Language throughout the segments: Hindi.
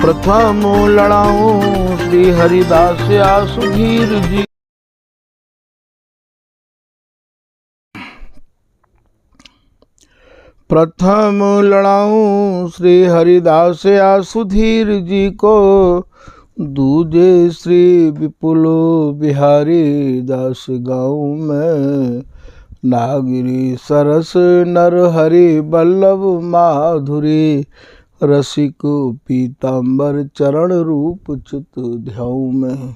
प्रथम लड़ाऊं श्री हरिदास आसुधीर जी। प्रथम लड़ाऊं श्री हरिदास आसुधीर जी को, दूजे श्री विपुल बिहारी दास गाँव में। नागिरी सरस नर हरि बल्लभ माधुरी, रसिक पीताम्बर चरण रूप चित ध्याऊ में।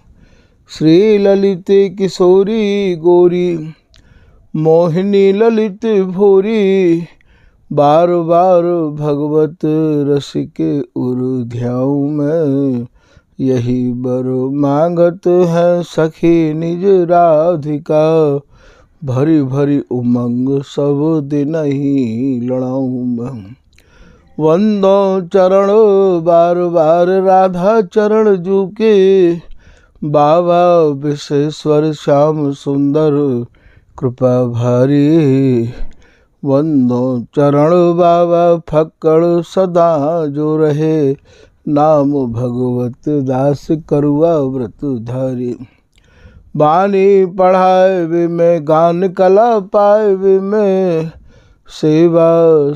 श्री ललित किशोरी गोरी, मोहिनी ललित भोरी, बार बार भगवत रसिक उर ध्याऊ में। यही बर मांगत है सखी निज राधिका, भरी भरी उमंग सब दिन ही लड़ाऊं मैं। वंदो चरण बार बार राधा चरण जूके, बाबा विश्वेश्वर श्याम सुंदर कृपा भारी। वंदो चरण बाबा फक्कड़ सदा जो रहे, नाम भगवत दास करुआ व्रत धारी। बानी पढ़ाए वे में गान कला पाए वे में, सेवा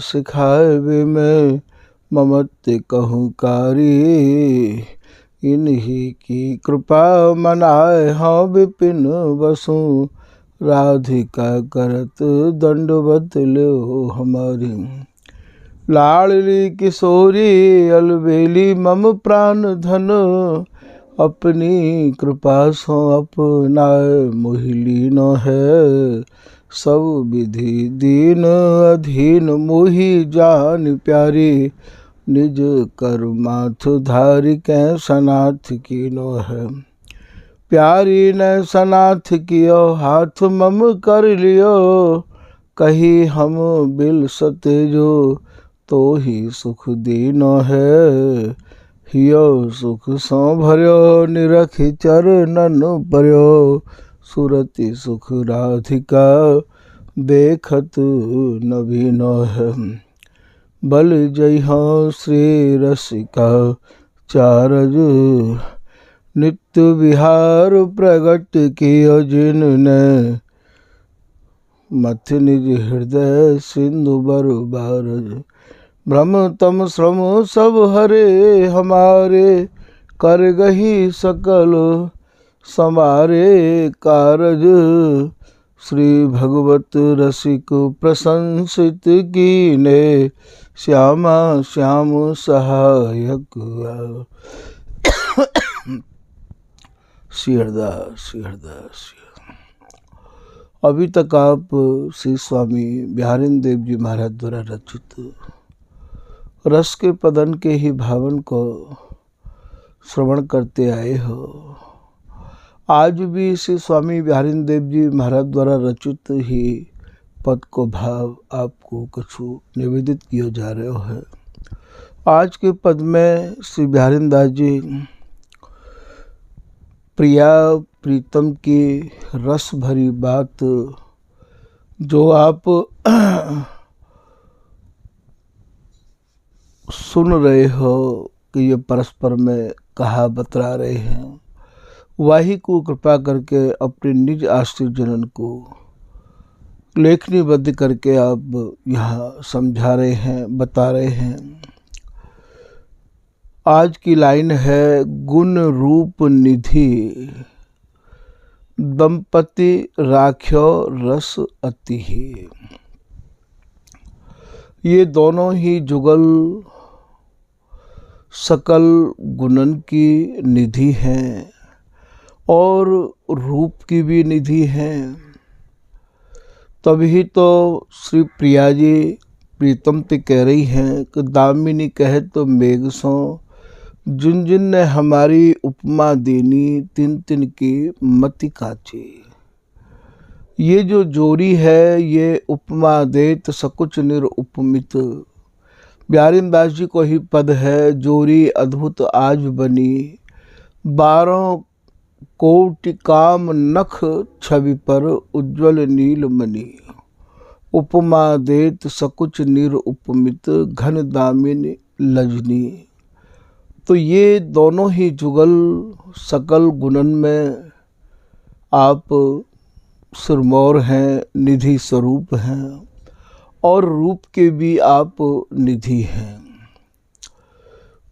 सिखाए वे में ममत्व कहूँ कारी। इन्हीं की कृपा मनाए हाँ विपिन बसु, राधिका करत दंडवत लो हमारी। लाडली किशोरी अलबेली मम प्राण धन, अपनी कृपा सो अपनाए मोहिली न है। सब विधि दीन अधीन मोहि जान प्यारी, निज कर माथ धारी कै सनाथ की नो है। प्यारी ने सनाथ कियो हाथ मम कर लियो, कही हम बिल सतेजो तो ही सुख दीनो है। हियो सुख सो भर्यो निरखि चरणन पर्यो, सुरति सुख राधिका देखत नवीनो है। बल जय हो श्री रसिका चारज, नित्य विहार प्रगट कियो जिनने। मथ निज हृदय सिंधु बर बारज, भ्रम तम श्रम सब हरे हमारे। कर गही सकल समारे कारज, श्री भगवत रसिक प्रशंसित कीने। श्यामा श्याम सहायक श्री हरदास श्री हरदास। अभी तक आप श्री स्वामी बिहारिंद्र देव जी महाराज द्वारा रचित रस के पदन के ही भावन को श्रवण करते आए हो। आज भी श्री स्वामी बिहारिंद्र देव जी महाराज द्वारा रचित ही पद को भाव आपको कुछ निवेदित किया जा रहा है। आज के पद में श्री बिहारिंद्र दास जी प्रिया प्रीतम की रस भरी बात जो आप सुन रहे हो कि ये परस्पर में कहा बतरा रहे हैं, वही को कृपा करके अपने निज आश्रित जनन को लेखनीबद्ध करके आप यहाँ समझा रहे हैं, बता रहे हैं। आज की लाइन है, गुण रूप निधि दंपति राख्यो रस अति ही। ये दोनों ही जुगल सकल गुणन की निधि हैं और रूप की भी निधि हैं। तभी तो श्री प्रिया जी प्रीतम ते कह रही हैं कि दामिनी कहे तो मेघ सो, जिन जिन ने हमारी उपमा देनी, तिन तिन की मति काची। ये जो जोड़ी है ये उपमा देत सकुच निर उपमित। बिहारिंद्र दास जी को ही पद है, जोड़ी अद्भुत आज बनी, 12 कोटि काम नख छवि पर उज्ज्वल नील मणि। उपमा देत सकुच निर उपमित, घन दामिनी लजनी। तो ये दोनों ही जुगल सकल गुणन में आप सिरमौर हैं, निधि स्वरूप हैं और रूप के भी आप निधि हैं।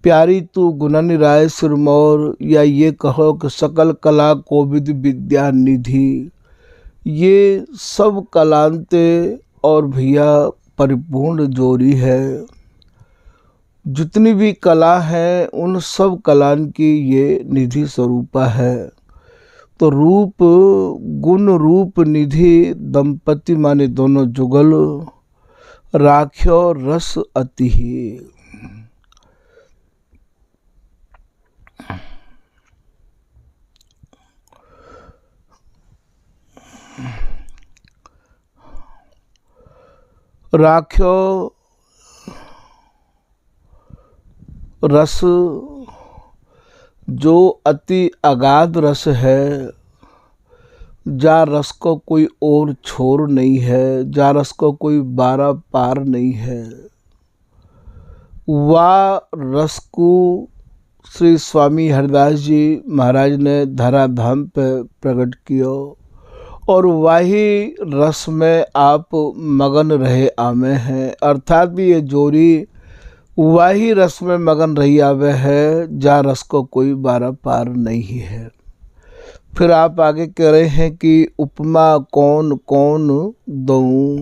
प्यारी तू गुणन राय सिरमौर, या ये कहो कि सकल कला कोविद विद्या निधि, ये सब कलांते और भैया परिपूर्ण जोड़ी है। जितनी भी कला है उन सब कलान की ये निधि स्वरूपा है। तो रूप गुण रूप निधि दंपति माने दोनों जुगल, राख्यो रस अति ही। राख्यो रस जो अति अगाध रस है, जा रस को कोई और छोर नहीं है, जा रस को कोई बारा पार नहीं है। वह रस को श्री स्वामी हरिदास जी महाराज ने धराधाम पे प्रकट किया और वही रस में आप मगन रहे आमे हैं। अर्थात भी ये जोड़ी वही रस में मगन रही आवे है, जा रस को कोई बारा पार नहीं है। फिर आप आगे कह रहे हैं कि उपमा कौन कौन दूं।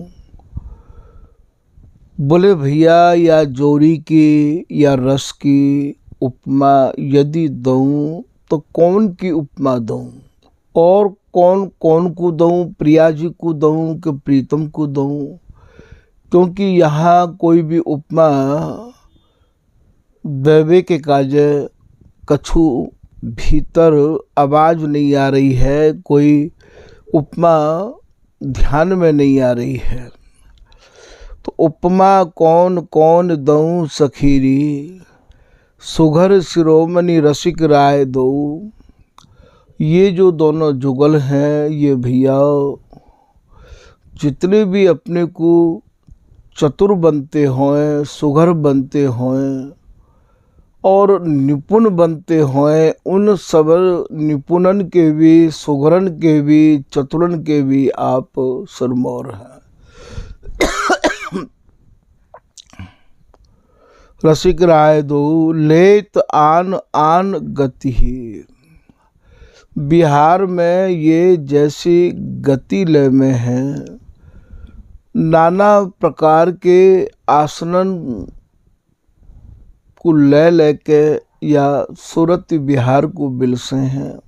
बोले भैया या जोड़ी की या रस की उपमा यदि दूं तो कौन की उपमा दूं और कौन कौन को दूं, प्रिया जी को दूं कि प्रीतम को दूं। क्योंकि यहाँ कोई भी उपमा देवे के काजे कछु भीतर आवाज़ नहीं आ रही है, कोई उपमा ध्यान में नहीं आ रही है। तो उपमा कौन कौन दूं सखीरी, सुघर शिरोमणि रसिक राय दो। ये जो दोनों जुगल हैं ये भैया जितने भी अपने को चतुर बनते हों, सुघर बनते हों और निपुण बनते हों, उन सब निपुणन के भी, सुघरन के भी, चतुरन के भी आप सिरमौर हैं। रसिक राय दो लेत आन आन गति ही। बिहार में ये जैसी गति लय में हैं, नाना प्रकार के आसनन को ले लेके या सूरत बिहार को बिलसे हैं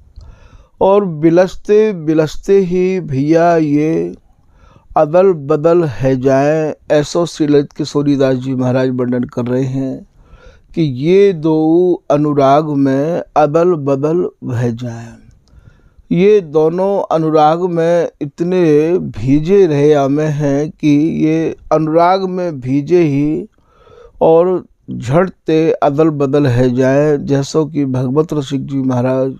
और बिलसते बिलसते ही भैया ये अदल बदल है जाए। ऐसो श्री ललित किशोरीदास जी महाराज वर्णन कर रहे हैं कि ये दो अनुराग में अदल बदल है जाए। ये दोनों अनुराग में इतने भीजे रहे आमे हैं कि ये अनुराग में भीजे ही और झड़ते अदल बदल है जाए। जैसो कि भगवत रसिक जी महाराज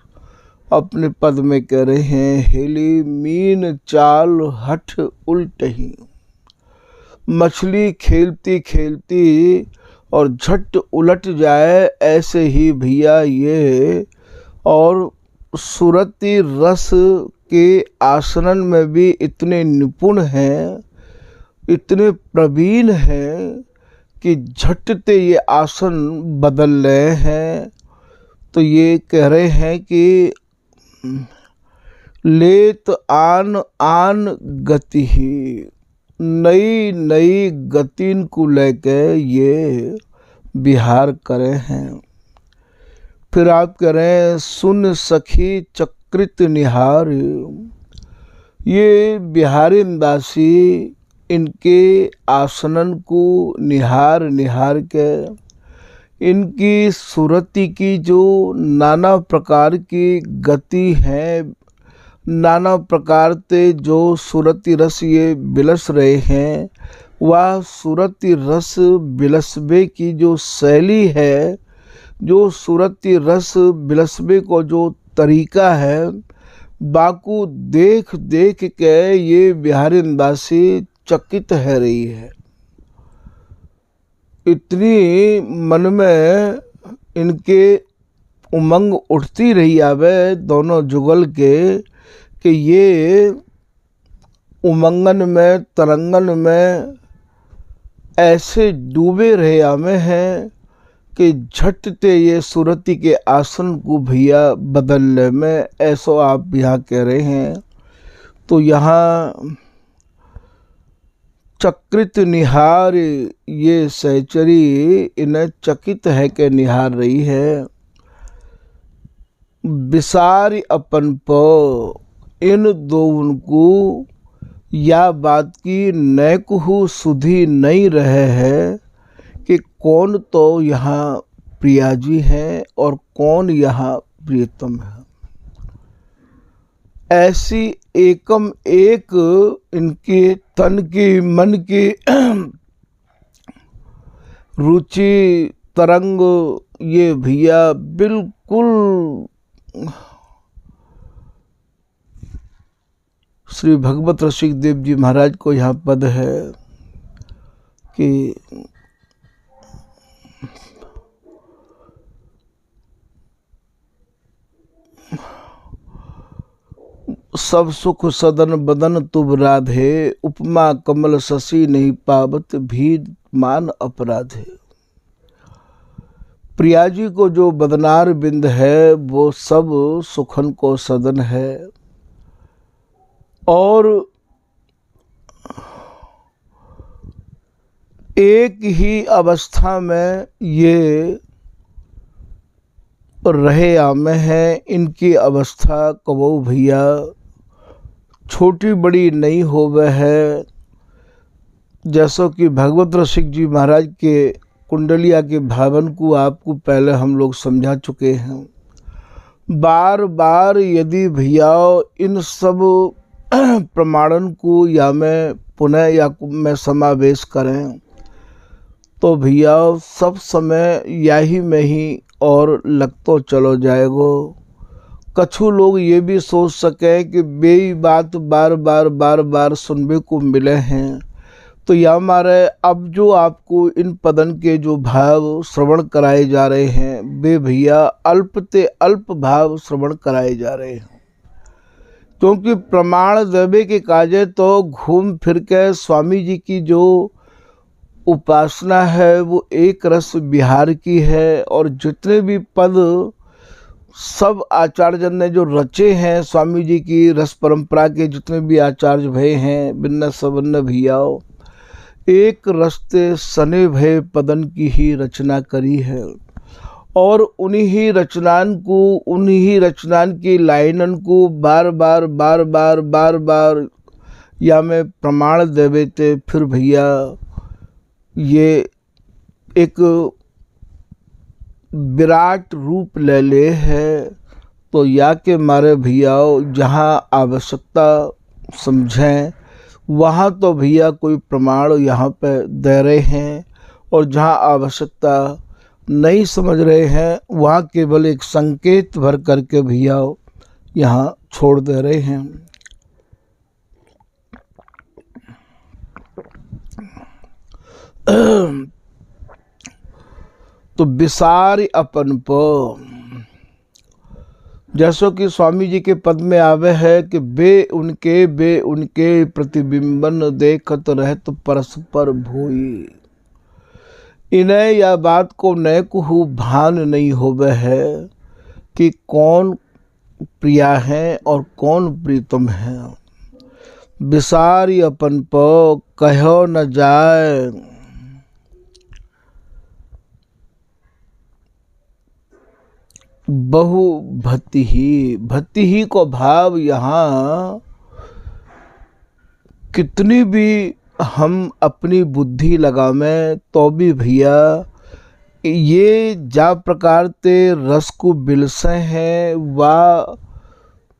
अपने पद में कह रहे हैं, हेली मीन चाल हठ उल्ट ही। मछली खेलती खेलती और झट उलट जाए, ऐसे ही भैया ये और सुरती रस के आसनन में भी इतने निपुण हैं, इतने प्रवीण हैं कि झटते ये आसन बदल रहे हैं। तो ये कह रहे हैं कि लेत आन आन गति ही, नई नई गतिन को लेके ये बिहार करे हैं। फिर आप कह रहे हैं सुन सखी चक्रित निहार। ये बिहारी दासी इनके आसनन को निहार निहार के इनकी सुरति की जो नाना प्रकार की गति है, नाना प्रकार से जो सुरति रस ये बिलस रहे हैं, वह सुरति रस बिलसबे की जो शैली है, जो सुरति रस बिलसबे को जो तरीका है, बाकू देख देख के ये बिहारी दासी चकित है रही है। इतनी मन में इनके उमंग उठती रही आवे दोनों जुगल के कि ये उमंगन में तरंगन में ऐसे डूबे रहे आमे हैं कि झटते ये सुरती के आसन को भैया बदलने में, ऐसो आप यहाँ कह रहे हैं। तो यहाँ चक्रित निहार ये सहचरी इन्हें चकित है के निहार रही है। बिसारी अपन पो इन दो उनको या बात की नैकुहु सुधी नहीं रहे है कि कौन तो यहाँ प्रिया जी हैं और कौन यहाँ प्रियतम है। ऐसी एकम एक इनके तन की मन की रुचि तरंग ये भैया बिल्कुल श्री भगवत रसिक देव जी महाराज को यहाँ पद है कि सब सुख सदन बदन तुब राधे, उपमा कमल शशि नहीं पावत भी मान अपराधे। प्रिया जी को जो बदनार बिंद है वो सब सुखन को सदन है और एक ही अवस्था में ये रहे आमे हैं। इनकी अवस्था कबो भैया छोटी बड़ी नहीं होवे है। जैसो कि भगवत रसिक जी महाराज के कुंडलिया के भावन को आपको पहले हम लोग समझा चुके हैं। बार बार यदि भैया इन सब प्रमाणन को या मैं पुनः या मैं समावेश करें तो भैया सब समय यही में ही और लग तो चलो जाएगो। कछु लोग ये भी सोच सके कि बेई बात बार बार सुनने को मिले हैं। तो यह हमारे अब जो आपको इन पदन के जो भाव श्रवण कराए जा रहे हैं वे भैया अल्प ते अल्प भाव श्रवण कराए जा रहे हैं, क्योंकि प्रमाण देवे के काजे तो घूम फिर के स्वामी जी की जो उपासना है वो एक रस बिहार की है। और जितने भी पद सब आचार्य जन ने जो रचे हैं स्वामी जी की रस परंपरा के जितने भी आचार्य भय हैं बिन्न सवर्ण भैयाओ एक रस्ते सने भय पदन की ही रचना करी है। और उन्हीं ही रचनान को उन्हीं ही रचनान की लाइनन को बार बार या मैं प्रमाण देवे थे फिर भैया ये एक विराट रूप ले ले है। तो या के मारे भैया जहाँ आवश्यकता समझें वहाँ तो भैया कोई प्रमाण यहाँ पे दे रहे हैं और जहाँ आवश्यकता नहीं समझ रहे हैं वहाँ केवल एक संकेत भर करके भैया यहाँ छोड़ दे रहे हैं। तो बिसारी अपन पो जैसो कि स्वामी जी के पद में आवे है कि बे उनके प्रतिबिंबन देखत रहत परस्पर भोई। इन्हें यह बात को न कहू भान नहीं होवे है कि कौन प्रिया है और कौन प्रीतम है। बिसारी अपन पो कहो न जाए, बहु भक्ति ही को भाव यहाँ कितनी भी हम अपनी बुद्धि लगावें तो भी भैया ये जा प्रकार ते रस को बिलसे हैं व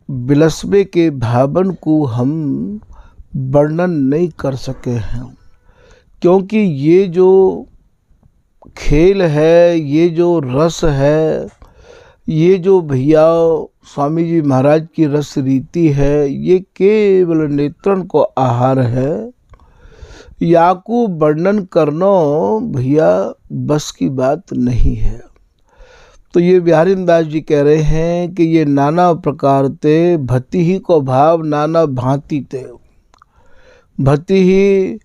बिलसबे के भावन को हम वर्णन नहीं कर सके हैं, क्योंकि ये जो खेल है ये जो रस है ये जो भैया स्वामी जी महाराज की रस रीति है ये केवल नेत्रन को आहार है। याकू वर्णन करना भैया बस की बात नहीं है। तो ये बिहारी दास जी कह रहे हैं कि ये नाना प्रकार ते भति ही को भाव नाना भांति ते भति ही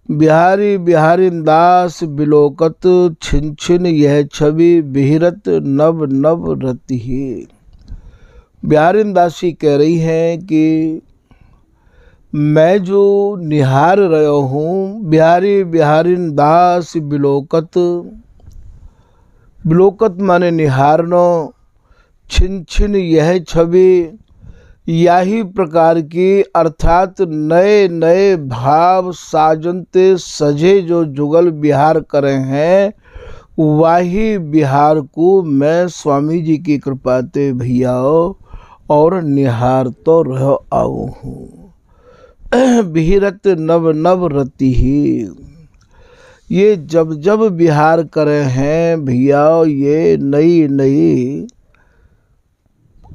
बिहारी बिहारी दास बिलोकत छिन छिन यह छवि बिहरत नव नव रति ही। बिहारी दास जी कह रही हैं कि मैं जो निहार रहा हूँ बिहारी बिहारी दास बिलोकत, बिलोकत माने निहारनो, छिन छिन यह छवि यही प्रकार की अर्थात नए नए भाव साजनते सजे जो जुगल बिहार करे हैं वही बिहार को मैं स्वामी जी की कृपा ते भैया और निहार तो रह आऊ हूँ। बिहरत नव नव रति ही, ये जब जब बिहार करे हैं भैया ये नई नई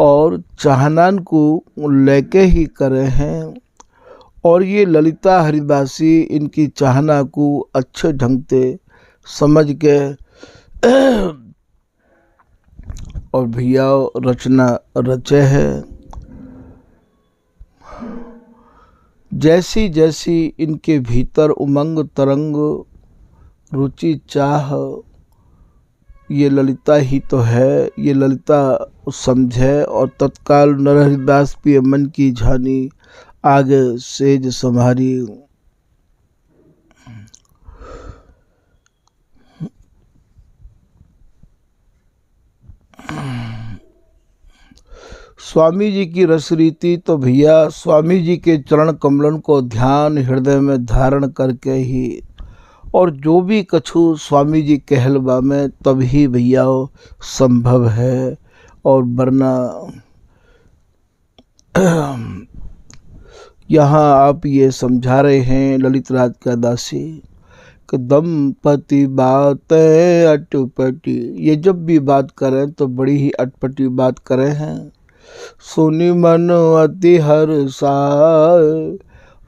और चाहनान को लेके ही करे हैं। और ये ललिता हरिदासी इनकी चाहना को अच्छे ढंग से समझ के और भैया रचना रचे है। जैसी जैसी इनके भीतर उमंग तरंग रुचि चाह, ये ललिता ही तो है, ये ललिता समझे और तत्काल नरहरिदास पिय मन की झानी आगे सेज संभारी। स्वामी जी की रस रीति तो भैया स्वामी जी के चरण कमलन को ध्यान हृदय में धारण करके ही और जो भी कछु स्वामी जी कहलवा में तभी भैया संभव है। और वरना यहाँ आप ये समझा रहे हैं ललित राज का दासी कि दंपति बातें अटपटी, ये जब भी बात करें तो बड़ी ही अटपटी बात करें हैं। सुनी मन अति हर्षाय,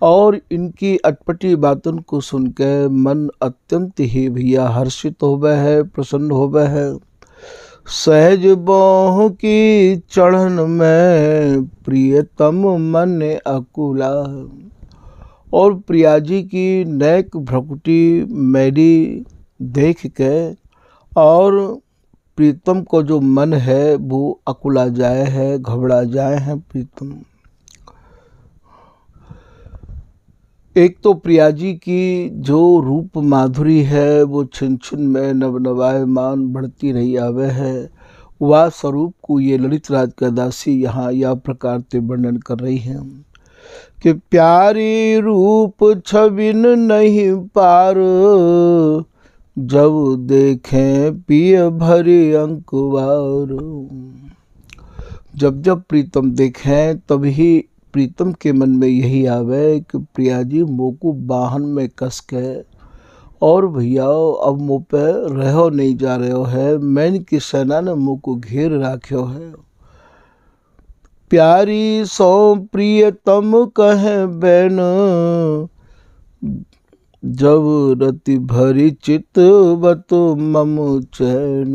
और इनकी अटपटी बातों को सुन के मन अत्यंत ही भैया हर्षित होवे है, प्रसन्न होवे है। सहज बाहों की चढ़न में प्रियतम मन अकुला, और प्रिया जी की नेक भ्रकुटी मेरी देख के और प्रीतम को जो मन है वो अकुला जाए है, घबरा जाए है प्रीतम। एक तो प्रिया जी की जो रूप माधुरी है वो छिन छिन में नवनवायमान बढ़ती रही आवे है। वह स्वरूप को ये ललित राज का दासी यहाँ या प्रकार से वर्णन कर रही हैं कि प्यारी रूप छबिन नहीं पार, जब देखें पिय भरी अंकुवार। जब जब प्रीतम देखें तभी प्रीतम के मन में यही आवे कि प्रिया जी मोको बाहन में कस के और भैया अब मुँह पे रहो नहीं जा रहे है, मैन की सेना ने मुँह को घेर राख्यो है। प्यारी सो प्रियतम कहे बैन, जब रति भरी चित बत मम चैन।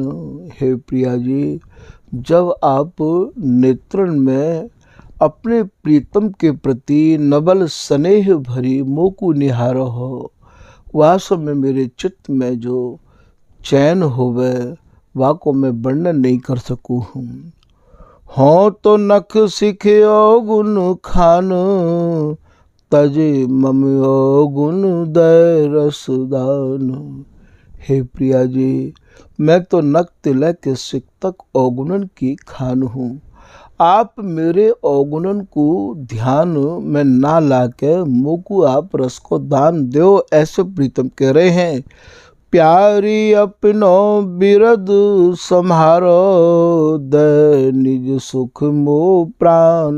हे प्रिया जी, जब आप नेत्रन में अपने प्रीतम के प्रति नबल स्नेह भरी मोकू निहार हो, वास्तव में मेरे चित्त में जो चैन होवे वाको मैं वर्णन नहीं कर सकूँ हूँ। हो तो नख सिखो गुण खान, तजे ममो गुण दय रसदान। हे प्रिया जी, मैं तो नख तिलक के सिख तक अवगुणन की खान हूँ। आप मेरे अवगुणन को ध्यान में ना लाके मोकू आप रस को दान दो, ऐसे प्रीतम कह रहे हैं। प्यारी अपनो बिरद सम्हारो, दय निज सुख मो प्राण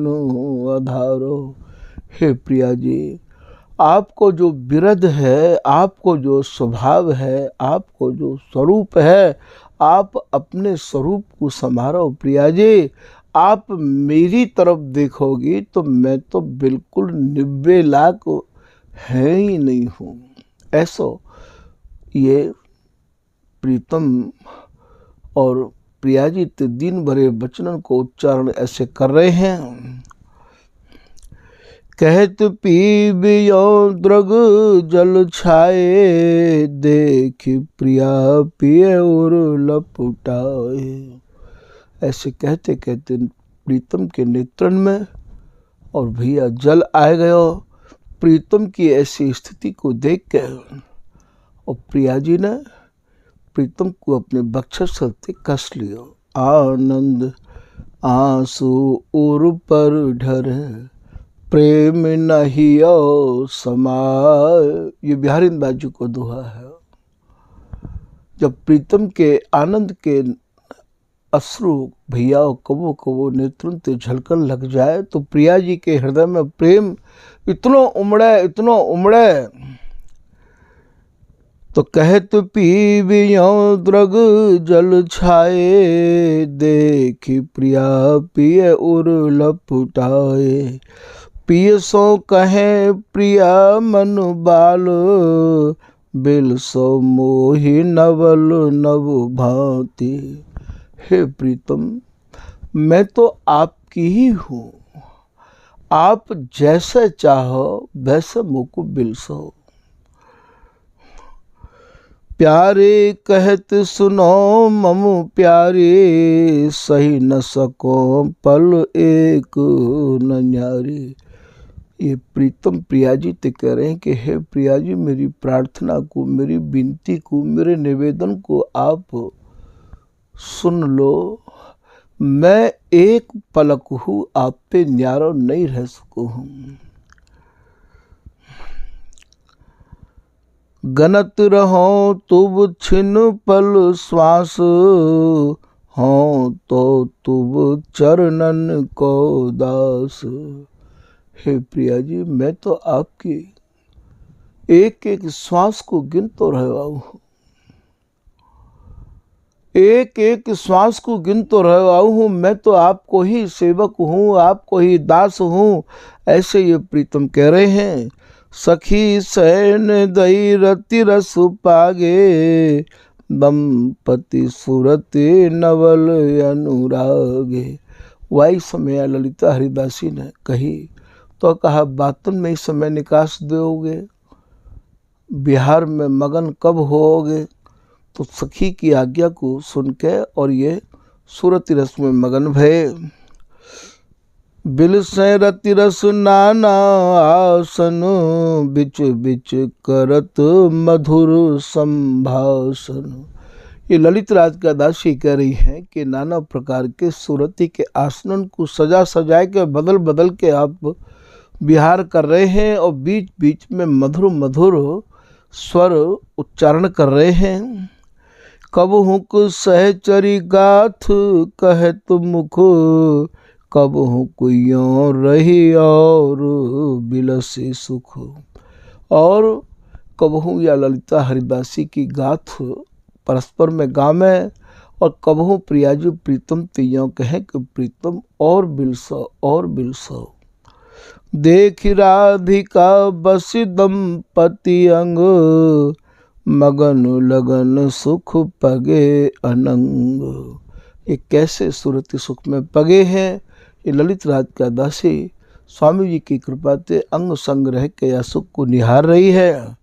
आधारो। हे प्रिया जी, आपको जो बिरद है, आपको जो स्वभाव है, आपको जो स्वरूप है, आप अपने स्वरूप को संभारो। प्रिया जी, आप मेरी तरफ देखोगी तो मैं तो बिल्कुल 90 लाख है ही नहीं हूँ। ऐसो ये प्रीतम और प्रिया जी ते दिन भरे वचनन को उच्चारण ऐसे कर रहे हैं। कहत पीबियो द्रग जल छाए, देख प्रिया पिए और लपटाए। ऐसे कहते कहते प्रीतम के नेत्रन में और भैया जल आ गयो। प्रीतम की ऐसी स्थिति को देख के और प्रिया जी ने प्रीतम को अपने वक्षस्थल से कस लियो। आनंद आंसू उर पर ढरे, प्रेम नहियो समाय। ये बिहारी बाजू को दोहा है। जब प्रीतम के आनंद के अश्रु भैया कबो कबो नेत्रों ते झलकन लग जाए तो प्रिया जी के हृदय में प्रेम इतनो उमड़े तो कहत पीबियो द्रग जल छाए, देख प्रिया पिए उर लपटाए। पिय सो कहे प्रिया मन बाल, बिल सो मोहि नवल नव भांति। हे प्रीतम, मैं तो आपकी ही हूँ, आप जैसे चाहो वैसे मुझको बिल सो। प्यारे कहत सुनो मम प्यारे, सही न सको पल एक न न्यारे। ये प्रीतम प्रिया जी ते कह रहे हैं कि हे प्रिया जी, मेरी प्रार्थना को, मेरी विनती को, मेरे निवेदन को आप सुन लो। मैं एक पलक हूँ, आप पे न्यारो नहीं रह सकू हूँ। गनत रहो तुब छिन पल श्वास, हो तो तुब चरणन को दास। हे प्रिया जी, मैं तो आपकी एक एक श्वास को गिन तो रहा हूँ, एक एक श्वास को गिन तो रहा हूँ। मैं तो आपको ही सेवक हूँ, आपको ही दास हूँ। ऐसे ये प्रीतम कह रहे हैं। सखी सैन दई रति रस पागे, दंपति सुरति नवल अनुरागे। वही समय ललिता हरिदासी ने कही तो कहा, बातन में ही समय निकास दोगे, बिहार में मगन कब होगे। तो सखी की आज्ञा को सुन के और ये सूरति रस में मगन भये। बिल से रति रस नाना आसन, बिच बिच करत मधुर संभाषण। ये ललित राज का दासी कह रही है कि नाना प्रकार के सूरती के आसनन को सजा सजाए के बदल बदल के आप विहार कर रहे हैं और बीच बीच में मधुर मधुर स्वर उच्चारण कर रहे हैं। कब हुक सहचरी गाथ कहत मुख, कब हुक यों रही और बिलसे सुख। और कबहू या ललिता हरिदासी की गाथ परस्पर में गावे और कबहू प्रिया जी प्रीतम तियों कहें कि प्रीतम और बिलसो और बिलसो। देख राधिका बस दंपति अंग, मगन लगन सुख पगे अनंग। ये कैसे सूरती सुख में पगे हैं। ये ललित राज का दासी स्वामी जी की कृपा से अंग संग रह के या सुख को निहार रही है।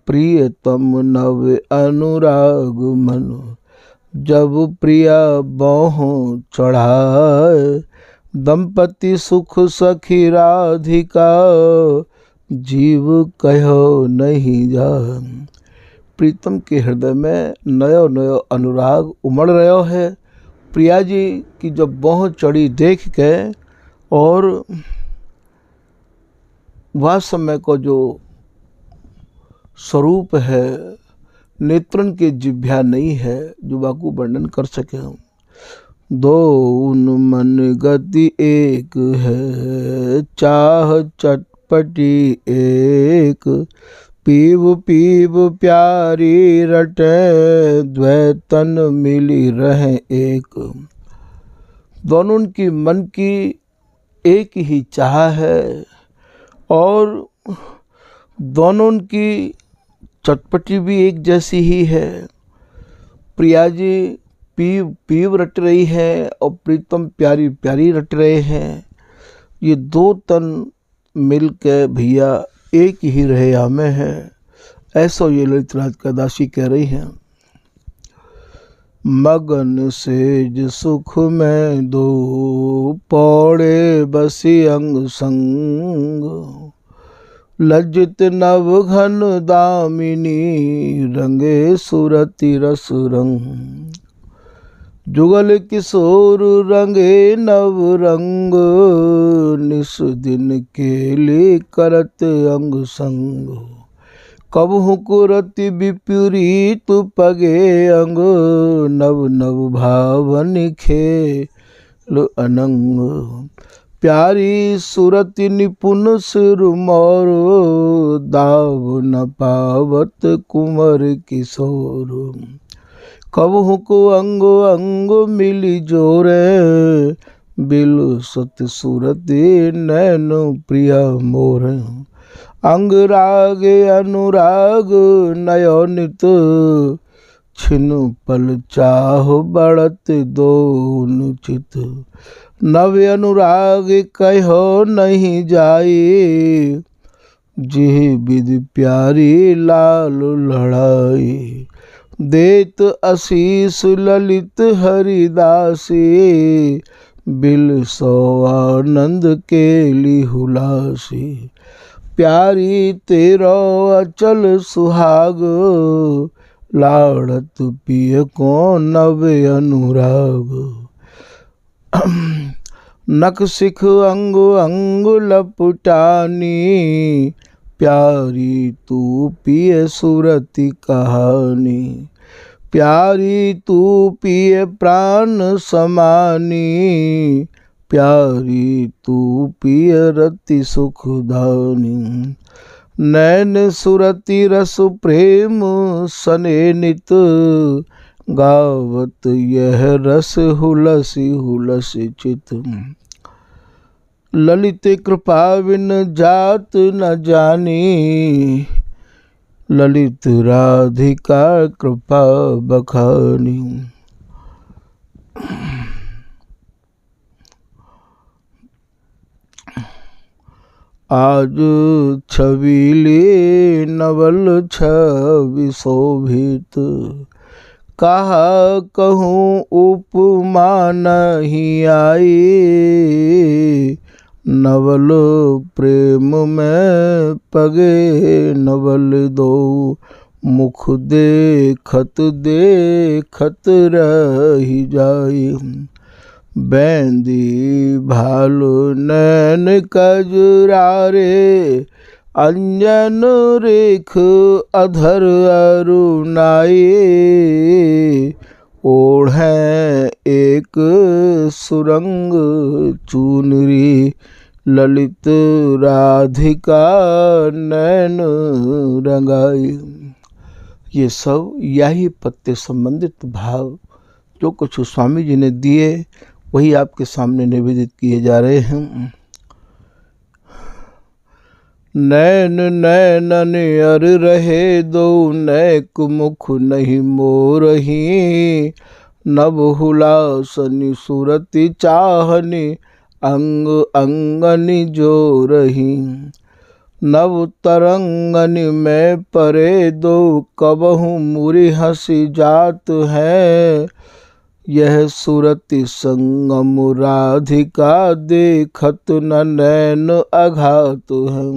प्रियतम नव अनुराग मन, जब प्रिया बाहों चढ़ाए। दंपति सुख सखी राधिका, जीव कहो नहीं जान। प्रीतम के हृदय में नयो नयो अनुराग उमड़ रहो है। प्रिया जी की जब बाहों चढ़ी देख के और वह समय को जो स्वरूप है, नेत्रन के जिभ्या नहीं है जो बाकू वर्णन कर सके हम। दो उन मन गति एक है, चाह चटपटी एक। पीव पीव प्यारी रटे, द्वैतन मिली रहे एक। दोनों की मन की एक ही चाह है और दोनों की चटपटी भी एक जैसी ही है। प्रिया जी पीव रट रही है और प्रीतम प्यारी प्यारी रट रहे हैं। ये दो तन मिल के भैया एक ही रहे में है, ऐसा ये ललित राज का दासी कह रही हैं। मगन सेज सुख में दो पौड़े बसी अंग संग, लज्जित नव घन दामिनी रंगे सुरति रस रंग। जुगल किशोर रंगे नव रंग, निस दिन केले करत अंग संग। कबहु कुरति विपरीत पगे अंग, नव नव भावन खेल अनंग। प्यारी सुरति निपुण सिर मोर, दाव न पावत कुंवर किशोर। कबहु को अंग अंग मिली जोरे, बिल सत सुरति नैन प्रिया मोर। अंग राग अनुराग नयोनित, छिनु पल चाह बढ़त दोन चित। नव अनुराग कहो नहीं जाई, जिह विधि प्यारी लाल लड़ाई। देत आशीष ललित हरिदासी, बिल सो आनंद केली हुलासी। प्यारी तेरो अचल सुहाग, लाड़त पिय को नव अनुराग। नख सिख अंग अंग लपटानी, प्यारी तू पिय सुरति कहानी। प्यारी तू पिय प्राण समानी, प्यारी तू पिय रति सुखदानी। नैन सुरति रस प्रेम सने नित, गावत यह रस हुलसी हुलसी चित। ललित कृपा बिन जात न जानी, ललित राधिका कृपा बखानी। आज छबीले नवल छवि शोभित, कहा कहूँ उपमा नहीं आई। नवल प्रेम में पगे नवल दो, मुख देखत देखत रही जाई। बैंदी भालू नैन कजरारे, अंजन रेख अधर अरुणाई। ओढ़े एक सुरंग चुनरी, ललित राधिका नैन रंगाई। ये सब यही पत्ते संबंधित भाव जो कुछ स्वामी जी ने दिए, वही आपके सामने निवेदित किए जा रहे हैं। नैन नैनन अर रहे दो, नैक मुख नहीं मोरही। नभ हुलासनि सुरति चाहनि, अंग अंगनि जोरही। नव तरंगनि में परे दो, कबहु मुरि हंसी जात है। यह सुरति संगम राधिका, देखत न नैन अघात है।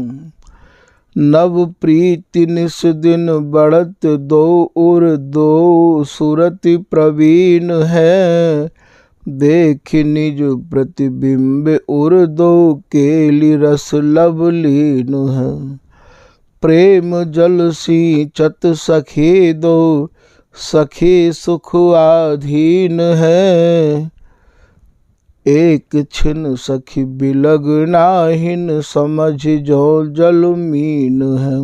नव प्रीति निस दिन बढ़त दो उर, दो सुरति प्रवीण है। देख निज प्रतिबिंब उर, दो केली रस लवलीन है। प्रेम जल सिंचत सखी दो, सखी सुख आधीन है। एक छिन सखी बिलग नाहिन, समझ जो जल मीन है।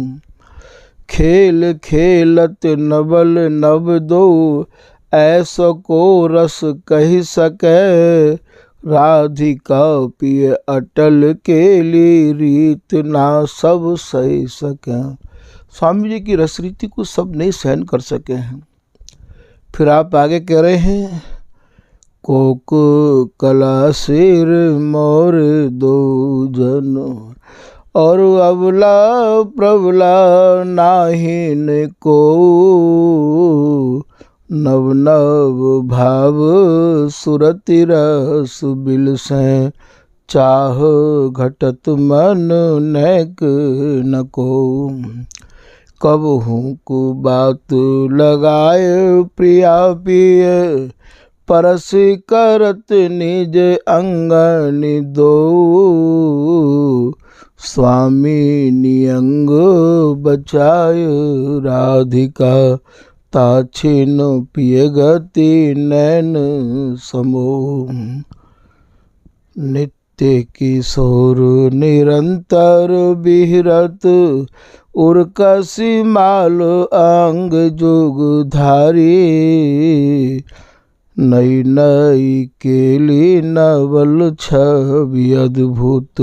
खेल खेलत नवल नव दो, ऐसो को रस कही सके। राधिका पिय अटल केली, रीत ना सब सही सके। स्वामी जी की रस रीति को सब नहीं सहन कर सके हैं, फिर आप आगे कह रहे हैं, कोक कला सिर मोर दो जन, और अबला प्रबला नाहिन को, नव नव भाव सुरति रस बिलसें, चाह घटत मन नैक न को। कबहू को बात लगाए प्रिया पिय, परस करत निज अंगन दो, स्वामी नियंग बचाय राधिका, ताछिन पिय गति नैन समो। नित्य किशोर निरंतर बिहरत, उर्कसी माल अंग जुग धारी, नई नई केली नवल छवि अद्भुत,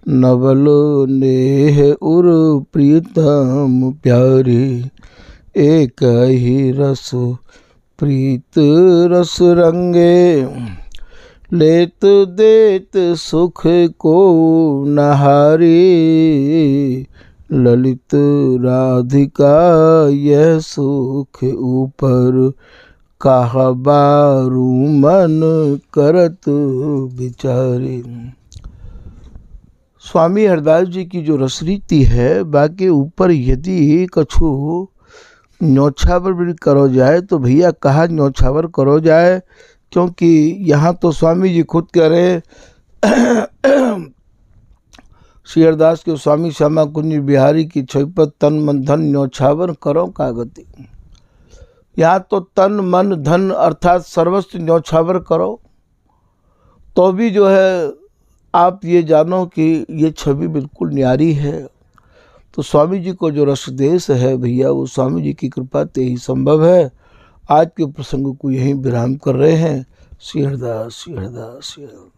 नवल नेह उर प्रीतम प्यारी। एक ही रस प्रीत रस रंगे, लेत देत सुख को नहारी, ललित राधिका यह सुख ऊपर, कहा बारू मन करत विचारी। स्वामी हरदास जी की जो रसरीति है, बाकी ऊपर यदि कछु न्योछावर भी करो जाए तो भैया कहा न्योछावर करो जाए, क्योंकि यहाँ तो स्वामी जी खुद कह रहे श्री हरदास के स्वामी श्यामा कुंज बिहारी की छविपत, तन मन धन न्योछावर करो का गति। यहाँ तो तन मन धन अर्थात सर्वस्व न्योछावर करो तो भी जो है आप ये जानो कि ये छवि बिल्कुल न्यारी है। तो स्वामी जी को जो रसदेश है भैया, वो स्वामी जी की कृपा से ही संभव है। आज के प्रसंग को यहीं विराम कर रहे हैं। श्री हरदास, श्री हरदास, श्री हरदास।